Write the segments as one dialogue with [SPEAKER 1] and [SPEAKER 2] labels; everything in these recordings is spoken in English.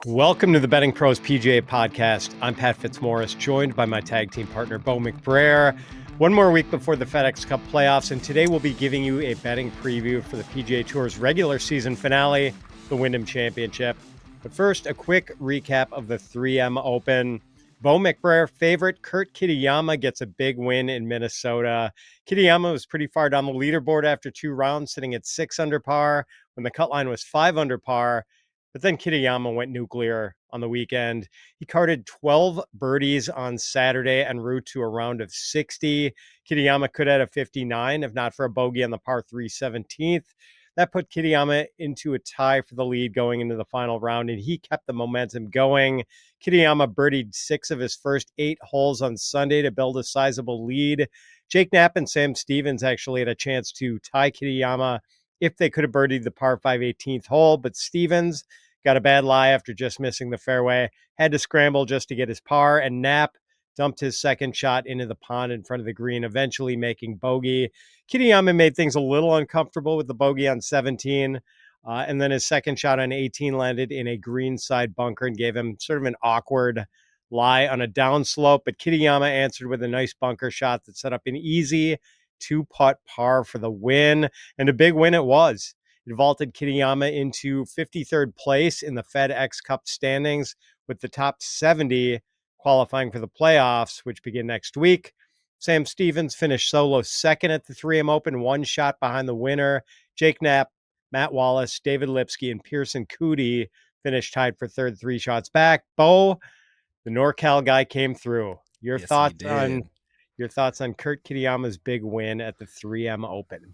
[SPEAKER 1] Welcome to the Betting Pros PGA podcast. I'm Pat Fitzmaurice, joined by my tag team partner, Beau McBrayer. One more week before the FedEx Cup playoffs, and today we'll be giving you a betting preview for the PGA Tour's regular season finale, the Wyndham Championship. But first, a quick recap of the 3M Open. Beau McBrayer favorite Kurt Kitayama gets a big win in Minnesota. Kitayama was pretty far down the leaderboard after 2 rounds, sitting at 6 under par when the cut line was 5 under par. But then Kitayama went nuclear on the weekend. He carded 12 birdies on Saturday en route to a round of 60. Kitayama could have had a 59 if not for a bogey on the par 3 17th. That put Kitayama into a tie for the lead going into the final round, and he kept the momentum going. Kitayama birdied 6 of his first 8 holes on Sunday to build a sizable lead. Jake Knapp and Sam Stevens actually had a chance to tie Kitayama if they could have birdied the par 5 18th hole, but Stevens got a bad lie after just missing the fairway, had to scramble just to get his par, and Knapp dumped his second shot into the pond in front of the green, eventually making bogey. Kitayama made things a little uncomfortable with the bogey on 17, and then his second shot on 18 landed in a greenside bunker and gave him sort of an awkward lie on a downslope, but Kitayama answered with a nice bunker shot that set up an easy 2-putt par for the win, and a big win it was. It vaulted Kitayama into 53rd place in the FedEx Cup standings, with the top 70 qualifying for the playoffs, which begin next week. Sam Stevens finished solo second at the 3M Open, 1 shot behind the winner. Jake Knapp, Matt Wallace, David Lipsky, and Pearson Coody finished tied for third, 3 shots back. Beau, the NorCal guy, came through. Your thoughts on Kurt Kitayama's big win at the 3M Open?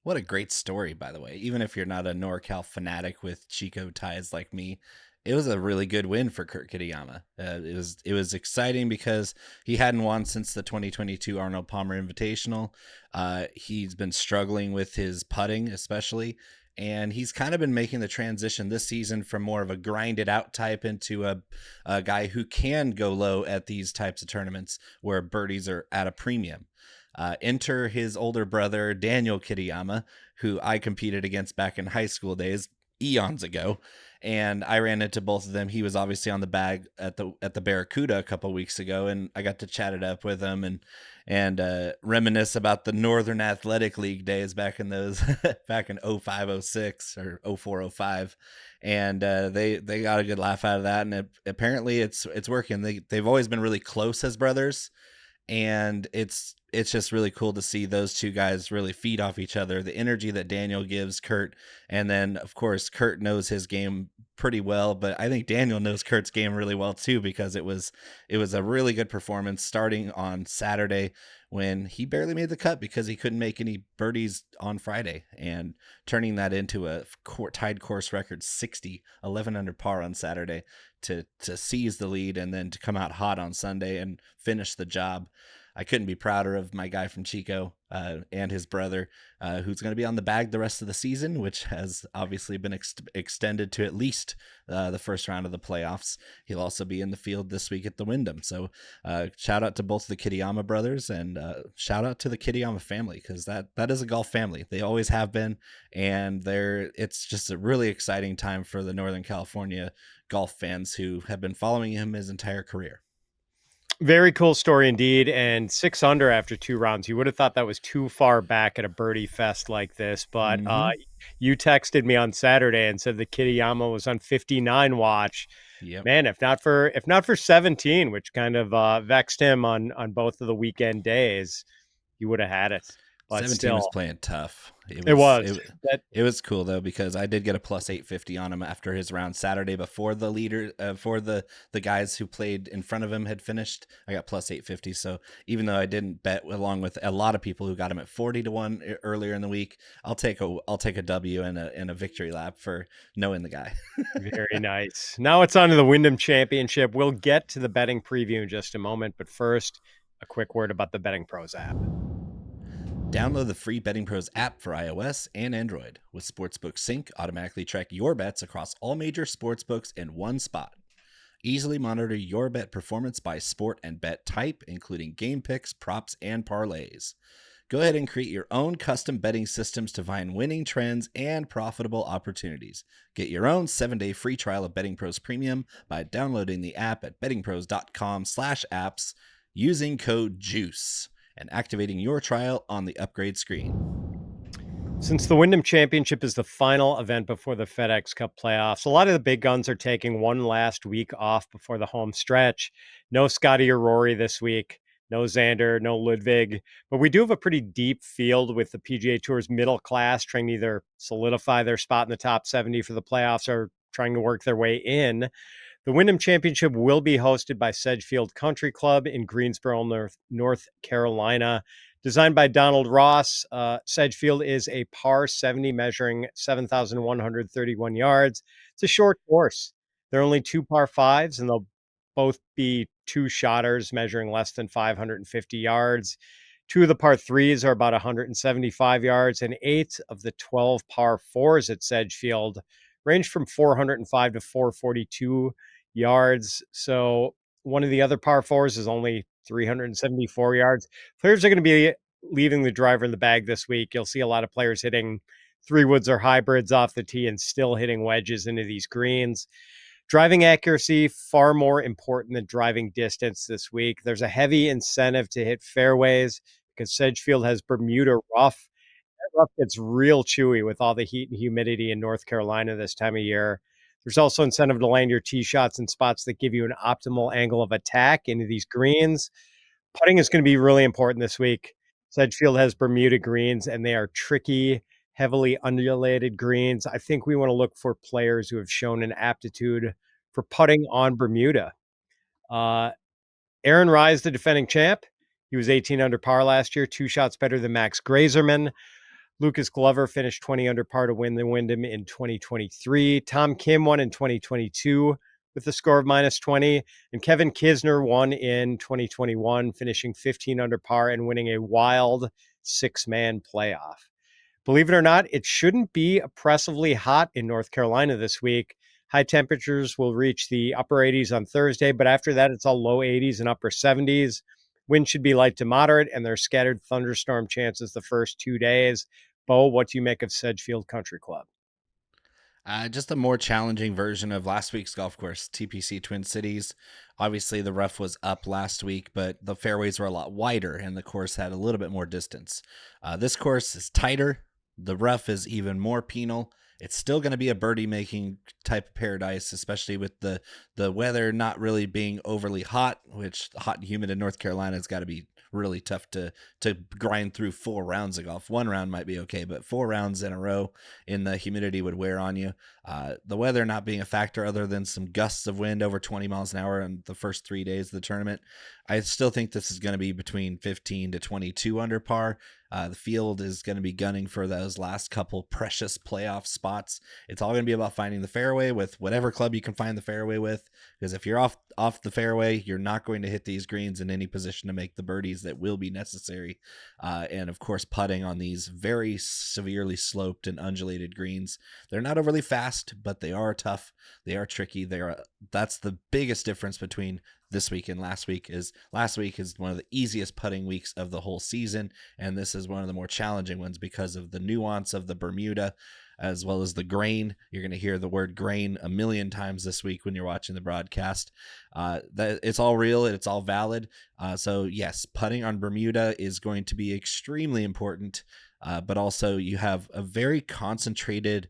[SPEAKER 2] What a great story, by the way. Even if you're not a NorCal fanatic with Chico ties like me, it was a really good win for Kurt Kitayama. It was exciting because he hadn't won since the 2022 Arnold Palmer Invitational. He's been struggling with his putting, especially, and he's kind of been making the transition this season from more of a grinded out type into a guy who can go low at these types of tournaments where birdies are at a premium. Enter his older brother, Daniel Kitayama, who I competed against back in high school days, eons ago. And I ran into both of them. He was obviously on the bag at the Barracuda a couple of weeks ago, and I got to chat it up with him and reminisce about the Northern Athletic League days back in those back in 05, 06 or 04, 05. And they got a good laugh out of that. And apparently it's working. They've always been really close as brothers. And it's just really cool to see those two guys really feed off each other. The energy that Daniel gives Kurt, and then of course Kurt knows his game pretty well, but I think Daniel knows Kurt's game really well too, because it was a really good performance starting on Saturday when he barely made the cut because he couldn't make any birdies on Friday, and turning that into a tied course record 11 under par on Saturday to seize the lead and then to come out hot on Sunday and finish the job. I couldn't be prouder of my guy from Chico and his brother, who's going to be on the bag the rest of the season, which has obviously been extended to at least the first round of the playoffs. He'll also be in the field this week at the Wyndham. So shout out to both the Kitayama brothers, and shout out to the Kitayama family, because that is a golf family. They always have been, and it's just a really exciting time for the Northern California golf fans who have been following him his entire career.
[SPEAKER 1] Very cool story indeed. And 6 under after 2 rounds. You would have thought that was too far back at a birdie fest like this. But you texted me on Saturday and said that Kitayama was on 59 watch. Yep. Man, if not for 17, which kind of vexed him on both of the weekend days, you would have had it. But
[SPEAKER 2] 17
[SPEAKER 1] still,
[SPEAKER 2] was playing tough.
[SPEAKER 1] It
[SPEAKER 2] was cool though, because I did get a plus 850 on him after his round Saturday before the leader, for the guys who played in front of him had finished. I got plus 850. So even though I didn't bet along with a lot of people who got him at 40-1 earlier in the week, I'll take a W and a victory lap for knowing the guy.
[SPEAKER 1] Very nice. Now it's on to the Wyndham Championship. We'll get to the betting preview in just a moment, but first, a quick word about the BettingPros app.
[SPEAKER 2] Download the free BettingPros app for iOS and Android. With Sportsbook Sync, automatically track your bets across all major sportsbooks in one spot. Easily monitor your bet performance by sport and bet type, including game picks, props, and parlays. Go ahead and create your own custom betting systems to find winning trends and profitable opportunities. Get your own 7-day free trial of BettingPros Premium by downloading the app at bettingpros.com/apps using code JUICE and activating your trial on the upgrade screen.
[SPEAKER 1] Since the Wyndham Championship is the final event before the FedEx Cup playoffs, a lot of the big guns are taking one last week off before the home stretch. No Scotty or Rory this week, no Xander, no Ludwig, but we do have a pretty deep field with the PGA Tour's middle class trying to either solidify their spot in the top 70 for the playoffs or trying to work their way in. The Wyndham Championship will be hosted by Sedgfield Country Club in Greensboro, North Carolina. Designed by Donald Ross, Sedgfield is a par 70 measuring 7,131 yards. It's a short course. There are only two par fives, and they'll both be two shotters measuring less than 550 yards. Two of the par threes are about 175 yards, and 8 of the 12 par fours at Sedgfield range from 405 to 442 yards. So one of the other par fours is only 374 yards. Players are going to be leaving the driver in the bag this week. You'll see a lot of players hitting three woods or hybrids off the tee and still hitting wedges into these greens. Driving accuracy, far more important than driving distance this week. There's a heavy incentive to hit fairways because Sedgfield has Bermuda rough. That rough gets real chewy with all the heat and humidity in North Carolina this time of year. There's also incentive to land your tee shots in spots that give you an optimal angle of attack into these greens. Putting is going to be really important this week. Sedgfield has Bermuda greens, and they are tricky, heavily undulated greens. I think we want to look for players who have shown an aptitude for putting on Bermuda. Aaron Rai, the defending champ. He was 18 under par last year, 2 shots better than Max Grazerman. Lucas Glover finished 20 under par to win the Wyndham in 2023. Tom Kim won in 2022 with a score of -20. And Kevin Kisner won in 2021, finishing 15 under par and winning a wild 6-man playoff. Believe it or not, it shouldn't be oppressively hot in North Carolina this week. High temperatures will reach the upper 80s on Thursday, but after that, it's all low 80s and upper 70s. Wind should be light to moderate, and there are scattered thunderstorm chances the first 2 days. Bo, what do you make of Sedgfield Country Club?
[SPEAKER 2] Just a more challenging version of last week's golf course, TPC Twin Cities. Obviously, the rough was up last week, but the fairways were a lot wider, and the course had a little bit more distance. This course is tighter. The rough is even more penal. It's still going to be a birdie-making type of paradise, especially with the weather not really being overly hot, which hot and humid in North Carolina has got to be really tough to grind through 4 rounds of golf. 1 round might be okay, but 4 rounds in a row in the humidity would wear on you. The weather not being a factor other than some gusts of wind over 20 miles an hour in the first 3 days of the tournament. I still think this is going to be between 15 to 22 under par. The field is going to be gunning for those last couple precious playoff spots. It's all going to be about finding the fairway with whatever club you can find the fairway with, because if you're off the fairway, you're not going to hit these greens in any position to make the birdies that will be necessary. And of course, putting on these very severely sloped and undulated greens. They're not overly fast, but they are tough. They are tricky. That's the biggest difference between this week and last week is one of the easiest putting weeks of the whole season, and this is one of the more challenging ones because of the nuance of the Bermuda as well as the grain. You're going to hear the word grain a million times this week when you're watching the broadcast. That it's all real and it's all valid. So yes, putting on Bermuda is going to be extremely important, but also you have a very concentrated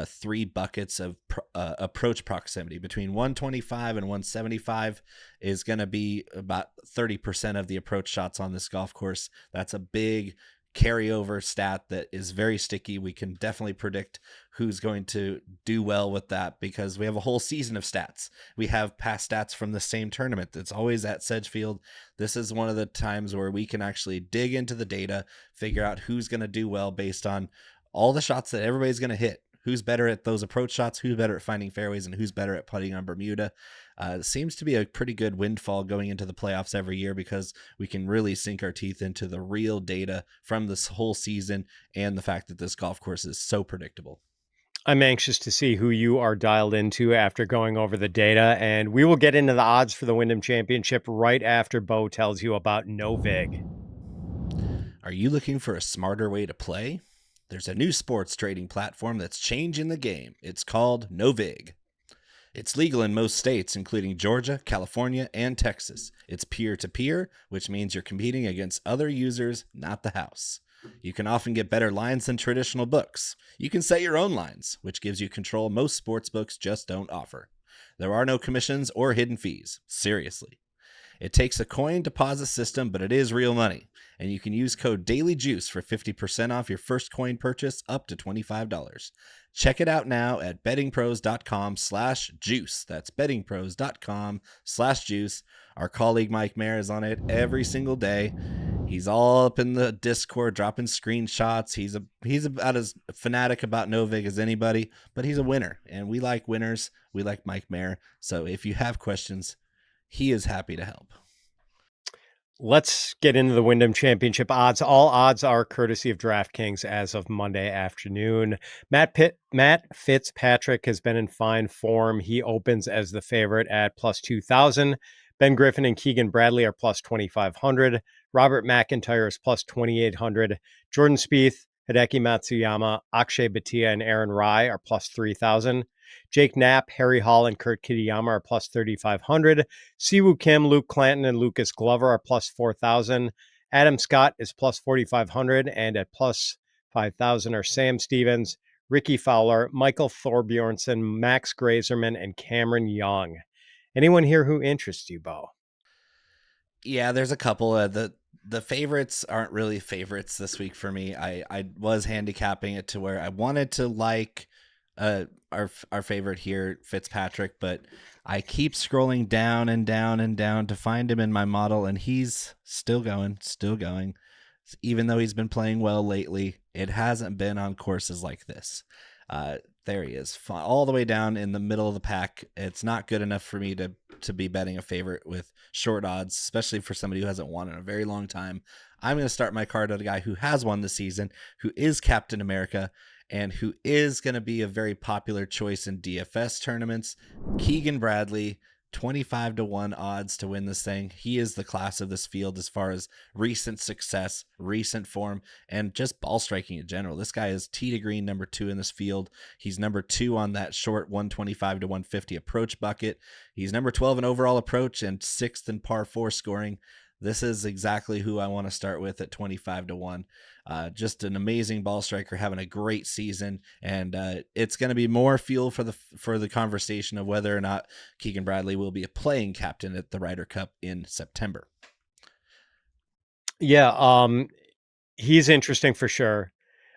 [SPEAKER 2] 3 buckets of approach proximity. Between 125 and 175 is going to be about 30% of the approach shots on this golf course. That's a big carryover stat that is very sticky. We can definitely predict who's going to do well with that because we have a whole season of stats. We have past stats from the same tournament that's always at Sedgfield. This is one of the times where we can actually dig into the data, figure out who's going to do well based on all the shots that everybody's going to hit. Who's better at those approach shots, who's better at finding fairways, and who's better at putting on Bermuda. It seems to be a pretty good windfall going into the playoffs every year because we can really sink our teeth into the real data from this whole season and the fact that this golf course is so predictable.
[SPEAKER 1] I'm anxious to see who you are dialed into after going over the data, and we will get into the odds for the Wyndham Championship right after Bo tells you about no vig.
[SPEAKER 2] Are you looking for a smarter way to play? There's a new sports trading platform that's changing the game. It's called Novig. It's legal in most states, including Georgia, California, and Texas. It's peer-to-peer, which means you're competing against other users, not the house. You can often get better lines than traditional books. You can set your own lines, which gives you control most sports books just don't offer. There are no commissions or hidden fees. Seriously. It takes a coin deposit system, but it is real money. And you can use code DailyJuice for 50% off your first coin purchase up to $25. Check it out now at bettingpros.com/juice. That's bettingpros.com/juice. Our colleague Mike Mayer is on it every single day. He's all up in the Discord dropping screenshots. He's about as fanatic about Novig as anybody, but he's a winner. And we like winners. We like Mike Mayer. So if you have questions, he is happy to help.
[SPEAKER 1] Let's get into the Wyndham Championship odds. All odds are courtesy of DraftKings as of Monday afternoon. Matt Fitzpatrick has been in fine form. He opens as the favorite at plus 2,000. Ben Griffen and Keegan Bradley are plus 2,500. Robert McIntyre is plus 2,800. Jordan Spieth, Hideki Matsuyama, Akshay Bhatia, and Aaron Rai are plus 3,000. Jake Knapp, Harry Hall, and Kurt Kitayama are plus 3,500. Siwoo Kim, Luke Clanton, and Lucas Glover are plus 4,000. Adam Scott is plus 4,500, and at plus 5,000 are Sam Stevens, Ricky Fowler, Michael Thorbjornsen, Max Grazerman, and Cameron Young. Anyone here who interests you, Bo?
[SPEAKER 2] Yeah, there's a couple. The favorites aren't really favorites this week for me. I was handicapping it to where I wanted to like our favorite here, Fitzpatrick, but I keep scrolling down and down and down to find him in my model, and he's still going. Even though he's been playing well lately, it hasn't been on courses like this. There he is, all the way down in the middle of the pack. It's not good enough for me to be betting a favorite with short odds, especially for somebody who hasn't won in a very long time. I'm going to start my card at a guy who has won this season, who is Captain America, and who is going to be a very popular choice in DFS tournaments. Keegan Bradley, 25-1 odds to win this thing. He is the class of this field as far as recent success, recent form, and just ball striking in general. This guy is tee to green number 2 in this field. He's number 2 on that short 125-150 approach bucket. He's number 12 in overall approach and 6th in par 4 scoring. This is exactly who I want to start with at 25-1. Just an amazing ball striker, having a great season, and it's going to be more fuel for the conversation of whether or not Keegan Bradley will be a playing captain at the Ryder Cup in September.
[SPEAKER 1] Yeah, he's interesting for sure.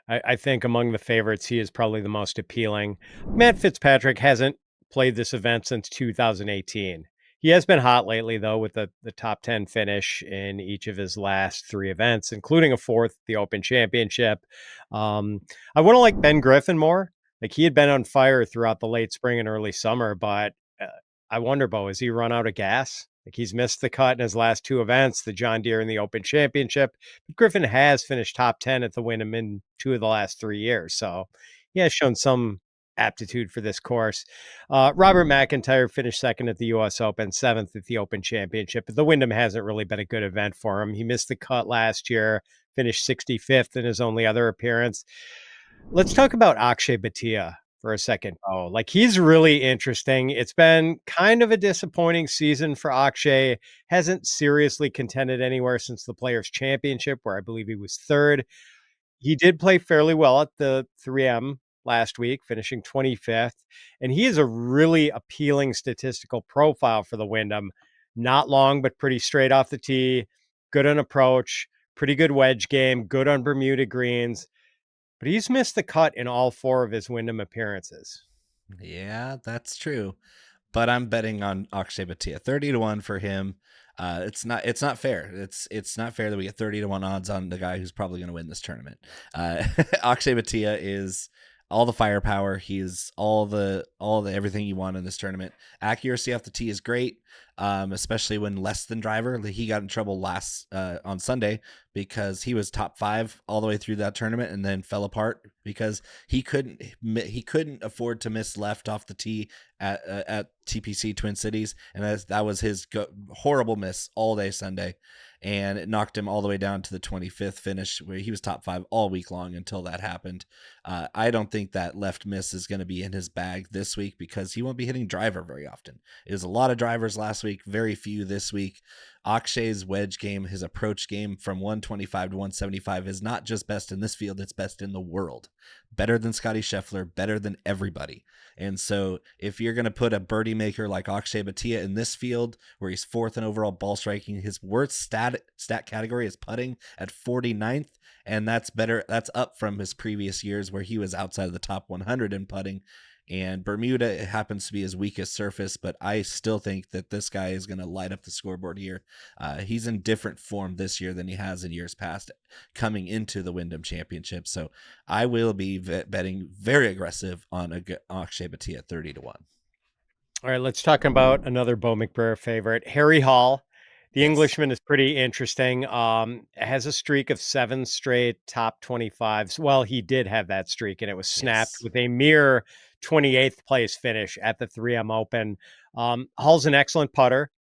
[SPEAKER 1] I think among the favorites, he is probably the most appealing. Matt Fitzpatrick hasn't played this event since 2018. He has been hot lately, though, with the top 10 finish in each of his last 3 events, including a 4th, the Open Championship. I want to like Ben Griffen more. Like, he had been on fire throughout the late spring and early summer, but I wonder, Bo, has he run out of gas? Like, he's missed the cut in his last 2 events, the John Deere and the Open Championship. But Griffen has finished top 10 at the Wyndham in 2 of the last 3 years. So he has shown some aptitude for this course. Robert McIntyre finished 2nd at the U.S. Open, 7th at the Open Championship. But the Wyndham hasn't really been a good event for him. He missed the cut last year, finished 65th in his only other appearance. Let's talk about Akshay Bhatia for a second. Oh, like, he's really interesting. It's been kind of a disappointing season for Akshay. Hasn't seriously contended anywhere since the Players' Championship, where I believe he was 3rd. He did play fairly well at the 3M last week, finishing 25th. And he is a really appealing statistical profile for the Wyndham. Not long, but pretty straight off the tee, good on approach, pretty good wedge game, good on Bermuda greens. But he's missed the cut in all 4 of his Wyndham appearances.
[SPEAKER 2] Yeah, that's true. But I'm betting on Akshay Bhatia, 30-1 for him. It's not fair. It's not fair that we get 30-1 odds on the guy who's probably going to win this tournament. Akshay Bhatia is all the firepower. He's all the everything you want in this tournament. Accuracy off the tee is great, especially when less than driver. He got in trouble last on Sunday because he was top 5 all the way through that tournament and then fell apart because he couldn't afford to miss left off the tee at TPC Twin Cities, and that was his horrible miss all day Sunday. and it knocked him all the way down to the 25th finish, where he was top 5 all week long until that happened. I don't think that left miss is going to be in his bag this week because he won't be hitting driver very often. It was a lot of drivers last week, very few this week. Akshay's wedge game, his approach game from 125 to 175 is not just best in this field, it's best in the world. Better than Scotty Scheffler, better than everybody. And so if you're going to put a birdie maker like Akshay Bhatia in this field, where he's 4th in overall ball striking, his worst stat category is putting at 49th, and that's better. That's up from his previous years where he was outside of the top 100 in putting. And Bermuda happens to be his weakest surface, but I still think that this guy is going to light up the scoreboard here. He's in different form this year than he has in years past coming into the Wyndham Championship. So I will be betting very aggressive on Akshay Bhatia 30-1.
[SPEAKER 1] All right, let's talk about another Beau McBrayer favorite, Harry Hall. The
[SPEAKER 2] Yes.
[SPEAKER 1] Englishman is pretty interesting. Has a streak of 7 straight top 25s. Well, he did have that streak, and it was snapped
[SPEAKER 2] Yes.
[SPEAKER 1] with a mere 28th place finish at the 3M Open. Hall's an excellent putter,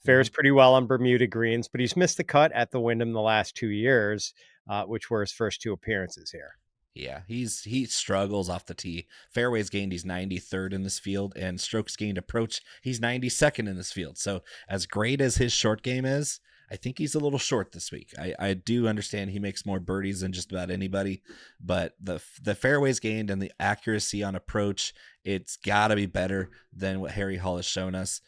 [SPEAKER 1] fares pretty well on Bermuda greens, but he's missed the cut at the Wyndham the last 2 years, which were his first 2 appearances here.
[SPEAKER 2] Yeah, he struggles off the tee. Fairways gained, he's 93rd in this field, and strokes gained approach, he's 92nd in this field. So as great as his short game is, I think he's a little short this week. I do understand he makes more birdies than just about anybody, but the fairways gained and the accuracy on approach, it's got to be better than what Harry Hall has shown us.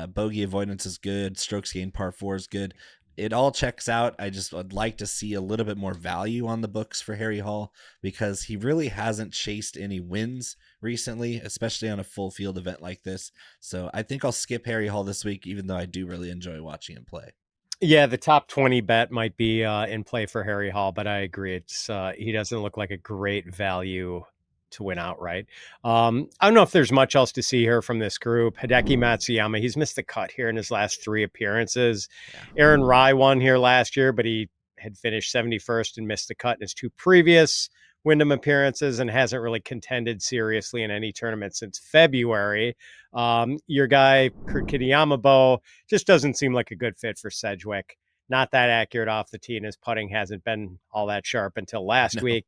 [SPEAKER 2] Bogey avoidance is good. Strokes gained par 4 is good. It all checks out. I just would like to see a little bit more value on the books for Harry Hall because he really hasn't chased any wins recently, especially on a full field event like this. So I think I'll skip Harry Hall this week, even though I do really enjoy watching him play.
[SPEAKER 1] Yeah, the top 20 bet might be in play for Harry Hall, but I agree. It's he doesn't look like a great value to win outright. I don't know if there's much else to see here from this group. Hideki Matsuyama, he's missed the cut here in his last 3 appearances.
[SPEAKER 2] Yeah.
[SPEAKER 1] Aaron Rai won here last year, but he had finished 71st and missed the cut in his 2 previous Wyndham appearances and hasn't really contended seriously in any tournament since February. Your guy, Kitayama Bo, just doesn't seem like a good fit for Sedgwick. Not that accurate off the tee, and his putting hasn't been all that sharp until last week.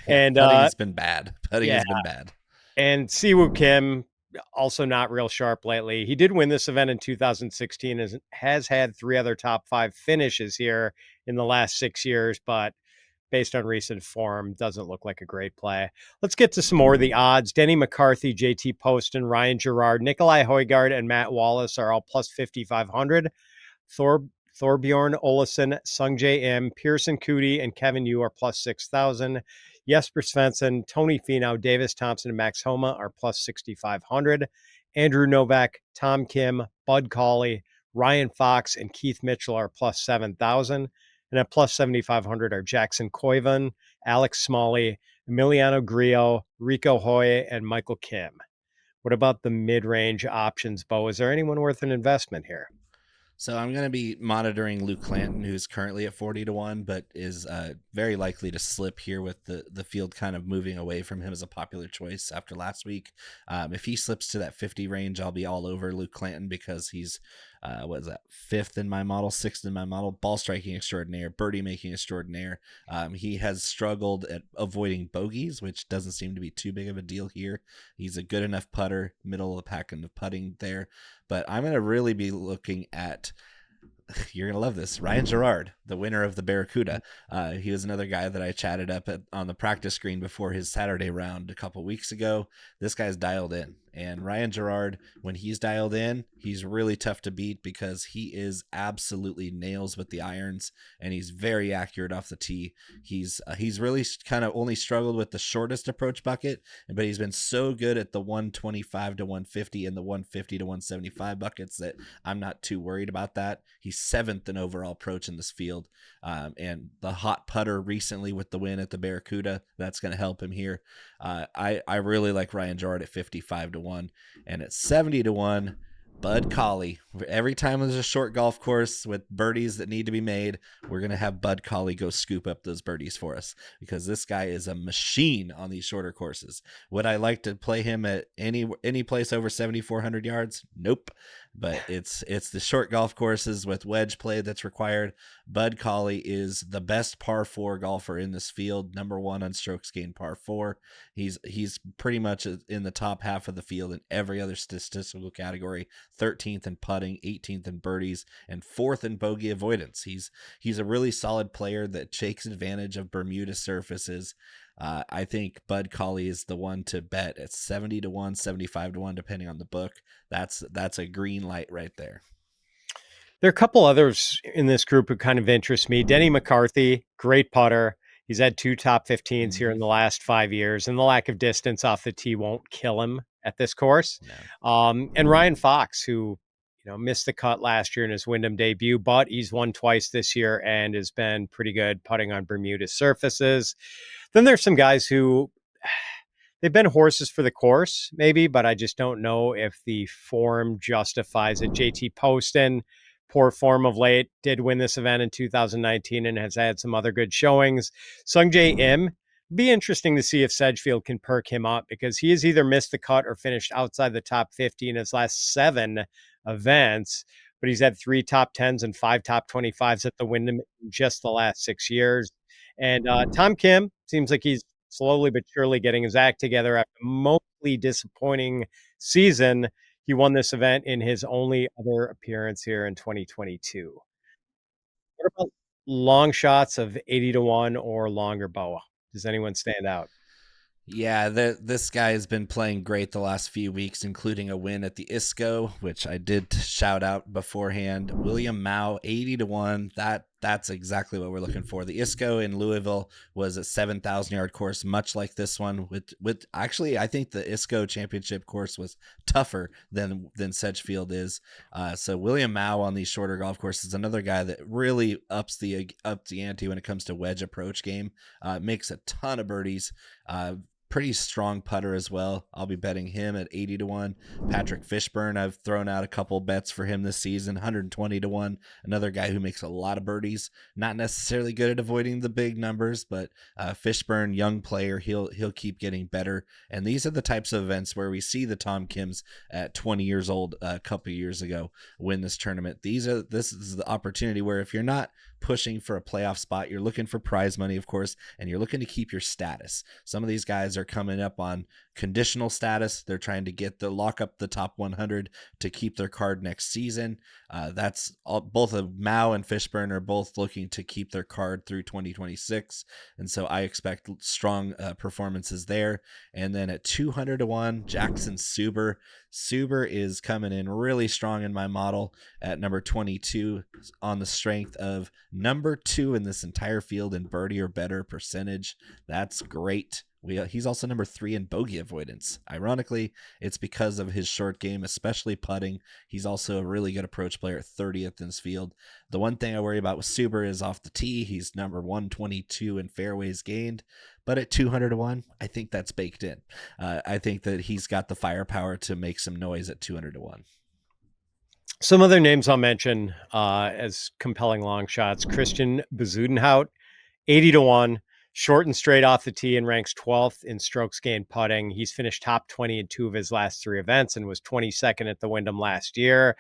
[SPEAKER 2] Yeah,
[SPEAKER 1] And
[SPEAKER 2] putting has been bad. Putting
[SPEAKER 1] yeah.
[SPEAKER 2] has been bad.
[SPEAKER 1] And Siwoo Kim, also not real sharp lately. He did win this event in 2016 and has had 3 other top 5 finishes here in the last 6 years, but based on recent form, doesn't look like a great play. Let's get to some more of the odds. Denny McCarthy, JT Posten, Ryan Gerard, Nikolai Højgaard, and Matt Wallace are all plus 5,500. Thorbjorn Olesen, Sungjae Im, Pearson Coody, and Kevin Yu are plus 6,000. Jesper Svensson, Tony Finau, Davis Thompson, and Max Homa are plus 6,500. Andrew Novak, Tom Kim, Bud Cauley, Ryan Fox, and Keith Mitchell are plus 7,000. And at plus 7,500 are Jackson Koivan, Alex Smalley, Emiliano Grillo, Rico Hoy, and Michael Kim. What about the mid-range options, Bo? Is there anyone worth an investment here?
[SPEAKER 2] So I'm going to be monitoring Luke Clanton, who's currently at 40-1, but is very likely to slip here with the field kind of moving away from him as a popular choice after last week. If he slips to that 50 range, I'll be all over Luke Clanton because he's, 5th in my model, 6th in my model, ball striking extraordinaire, birdie making extraordinaire. He has struggled at avoiding bogeys, which doesn't seem to be too big of a deal here. He's a good enough putter, middle of the pack in the putting there. But I'm going to really be looking at, you're going to love this, Ryan Gerard, the winner of the Barracuda. He was another guy that I chatted up on the practice screen before his Saturday round a couple weeks ago. This guy's dialed in. And Ryan Gerard, when he's dialed in, he's really tough to beat because he is absolutely nails with the irons, and he's very accurate off the tee. He's really kind of only struggled with the shortest approach bucket, but he's been so good at the 125 to 150 and the 150 to 175 buckets that I'm not too worried about that. He's 7th in overall approach in this field, and the hot putter recently with the win at the Barracuda, that's going to help him here. I really like Ryan Gerard at 55-1, and at 70-1, Bud Cauley. Every time there's a short golf course with birdies that need to be made, we're going to have Bud Cauley go scoop up those birdies for us because this guy is a machine on these shorter courses. Would I like to play him at any place over 7,400 yards? Nope. but it's the short golf courses with wedge play that's required. Bud Cauley is the best par 4 golfer in this field, number 1 on strokes gained par 4. He's pretty much in the top half of the field in every other statistical category, 13th in putting, 18th in birdies, and 4th in bogey avoidance. He's a really solid player that takes advantage of Bermuda surfaces. I think Bud Cauley is the one to bet at 70-1, 75-1, depending on the book. That's a green light right there.
[SPEAKER 1] There are a couple others in this group who kind of interest me. Denny McCarthy, great putter. He's had 2 top 15s here in the last 5 years, and the lack of distance off the tee won't kill him at this course. No. And Ryan Fox, who missed the cut last year in his Wyndham debut, but he's won twice this year and has been pretty good putting on Bermuda surfaces. Then there's some guys who they've been horses for the course, maybe, but I just don't know if the form justifies it. JT Posten, poor form of late, did win this event in 2019 and has had some other good showings. Sungjae Im, be interesting to see if Sedgfield can perk him up, because he has either missed the cut or finished outside the top 50 in his last 7 events, but he's had 3 top 10s and 5 top 25s at the Wyndham in just the last 6 years. And Tom Kim seems like he's slowly but surely getting his act together after a mostly disappointing season. He won this event in his only other appearance here in 2022. What about long shots of 80-1 or longer, Boa? Does anyone stand out?
[SPEAKER 2] Yeah, this guy has been playing great the last few weeks, including a win at the ISCO, which I did shout out beforehand. William Mouw, 80-1. That's exactly what we're looking for. The ISCO in Louisville was a 7,000-yard course, much like this one. With actually, I think the ISCO championship course was tougher than Sedgfield is. So William Mouw on these shorter golf courses, another guy that really ups the ante when it comes to wedge approach game. Makes a ton of birdies. Pretty strong putter as well. I'll be betting him at 80-1. Patrick Fishburn, I've thrown out a couple bets for him this season, 120-1. Another guy who makes a lot of birdies. Not necessarily good at avoiding the big numbers, but Fishburn, young player, he'll keep getting better. And these are the types of events where we see the Tom Kims at 20 years old a couple years ago win this tournament. This is the opportunity where if you're not pushing for a playoff spot, you're looking for prize money, of course, and you're looking to keep your status. Some of these guys are coming up on conditional status. They're trying to lock up the top 100 to keep their card next season. That's all. Both of Mouw and Fishburn are both looking to keep their card through 2026, and so I expect strong performances there. And then at 200-1, Jackson Suber. Suber is coming in really strong in my model at number 22 on the strength of number 2 in this entire field in birdie or better percentage. That's great. He's also number 3 in bogey avoidance. Ironically, it's because of his short game, especially putting. He's also a really good approach player at 30th in this field. The one thing I worry about with Suber is off the tee. He's number 122 in fairways gained, but at 200-1, I think that's baked in. I think that he's got the firepower to make some noise at 200-1.
[SPEAKER 1] Some other names I'll mention as compelling long shots. Christian Bezuidenhout, 80-1. Short and straight off the tee and ranks 12th in strokes gained putting. He's finished top 20 in 2 of his last 3 events and was 22nd at the Wyndham last year.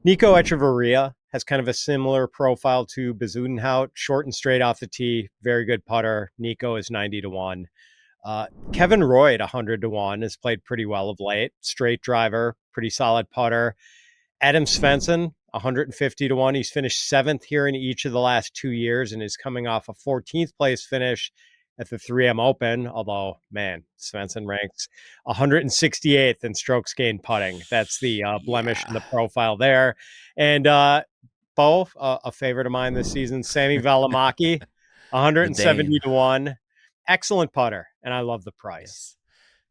[SPEAKER 1] Nico Echavarria has kind of a similar profile to Bezuidenhout. Short and straight off the tee, very good putter. Nico is 90-1. Kevin Roy at 100-1 has played pretty well of late. Straight driver, pretty solid putter. Adam Svensson, 150-1. He's finished 7th here in each of the last 2 years and is coming off a 14th place finish at the 3M Open. Although, man, Svensson ranks 168th in strokes gained putting. That's the blemish in the profile there. And Bo, a favorite of mine this season, Sami Valimak, 170-1. Excellent putter, and I love the price.
[SPEAKER 2] Yes.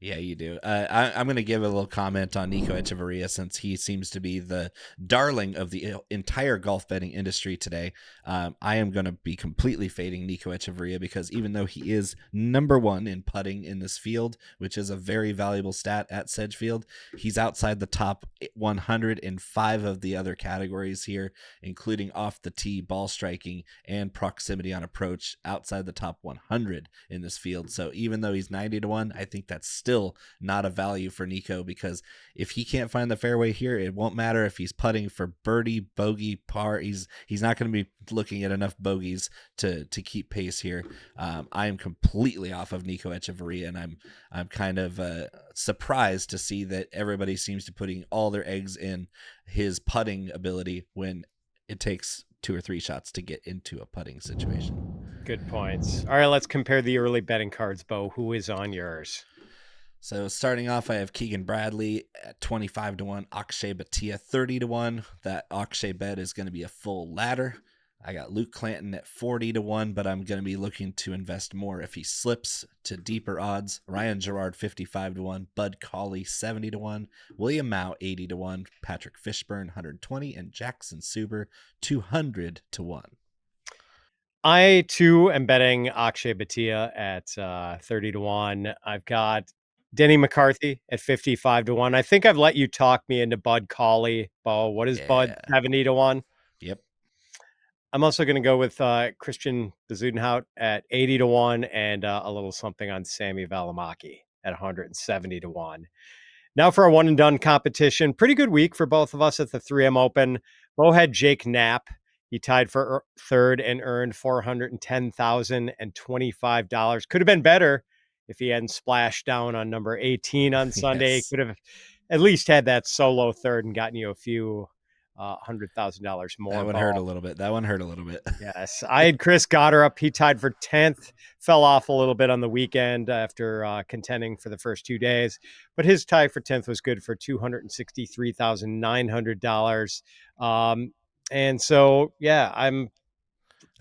[SPEAKER 2] Yeah, you do. I'm going to give a little comment on Nico Echavarria since he seems to be the darling of the entire golf betting industry today. I am going to be completely fading Nico Echavarria because even though he is number 1 in putting in this field, which is a very valuable stat at Sedgfield, he's outside the top 100 in 5 of the other categories here, including off the tee, ball striking, and proximity on approach, outside the top 100 in this field. So even though he's 90-1, I think that's still still not a value for Nico, because if he can't find the fairway here, it won't matter if he's putting for birdie, bogey, par. He's not going to be looking at enough bogeys to keep pace here. I am completely off of Nico Echavarria, and I'm kind of surprised to see that everybody seems to putting all their eggs in his putting ability when it takes 2 or 3 shots to get into a putting situation.
[SPEAKER 1] Good points. All right, let's compare the early betting cards, Bo. Who is on yours?
[SPEAKER 2] So starting off, I have Keegan Bradley at 25-1, Akshay Bhatia 30-1. That Akshay bet is going to be a full ladder. I got Luke Clanton at 40-1, but I'm going to be looking to invest more if he slips to deeper odds. Ryan Gerard 55-1, Bud Cauley 70-1, William Mouw 80-1, Patrick Fishburn 120, and Jackson Suber 200-1.
[SPEAKER 1] I too am betting Akshay Bhatia at 30-1. I've got Denny McCarthy at 55-1. I think I've let you talk me into Bud Cauley. Bo, what is Bud? 70-1.
[SPEAKER 2] Yep.
[SPEAKER 1] I'm also going to go with Christian Bezuidenhout at 80-1 and a little something on Sami Valimak at 170-1. Now for a one and done competition. Pretty good week for both of us at the 3M Open. Bo had Jake Knapp. He tied for third and earned $410,025. Could have been better if he hadn't splashed down on number 18 on Sunday.
[SPEAKER 2] Yes.
[SPEAKER 1] Could have at least had that solo third and gotten you a few $100,000 more.
[SPEAKER 2] That one hurt a little bit.
[SPEAKER 1] Yes. I had Chris Goddard. He tied for 10th, fell off a little bit on the weekend after contending for the first 2 days, but his tie for 10th was good for $263,900. And so, yeah, I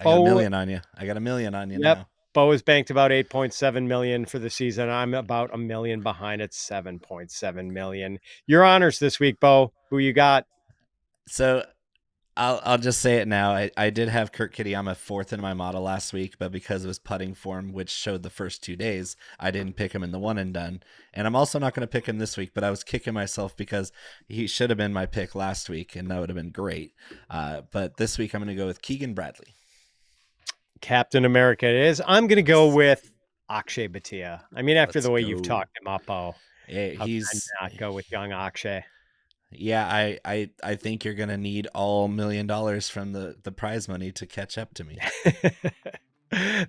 [SPEAKER 1] got
[SPEAKER 2] a million on you. Now.
[SPEAKER 1] Bo is banked about 8.7 million for the season. I'm about $1 million behind at 7.7 million. Your honors this week, Bo. Who you got?
[SPEAKER 2] So I'll just say it now. I did have Kitayama 4th in my model last week, but because of his putting form, which showed the first 2 days, I didn't pick him in the one and done. And I'm also not going to pick him this week, but I was kicking myself because he should have been my pick last week, and that would have been great. But this week I'm going to go with Keegan Bradley.
[SPEAKER 1] Captain America it is. I'm going to go with Akshay Bhatia. I mean, after the way you've talked him up, Bo,
[SPEAKER 2] he's
[SPEAKER 1] not go with young Akshay.
[SPEAKER 2] Yeah, I think you're going to need all $1 million from the prize money to catch up to me.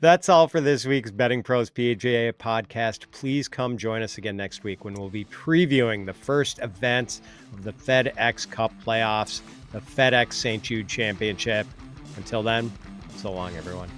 [SPEAKER 1] That's all for this week's Betting Pros PGA podcast. Please come join us again next week when we'll be previewing the first events of the FedEx Cup playoffs, the FedEx St. Jude Championship. Until then, so long, everyone.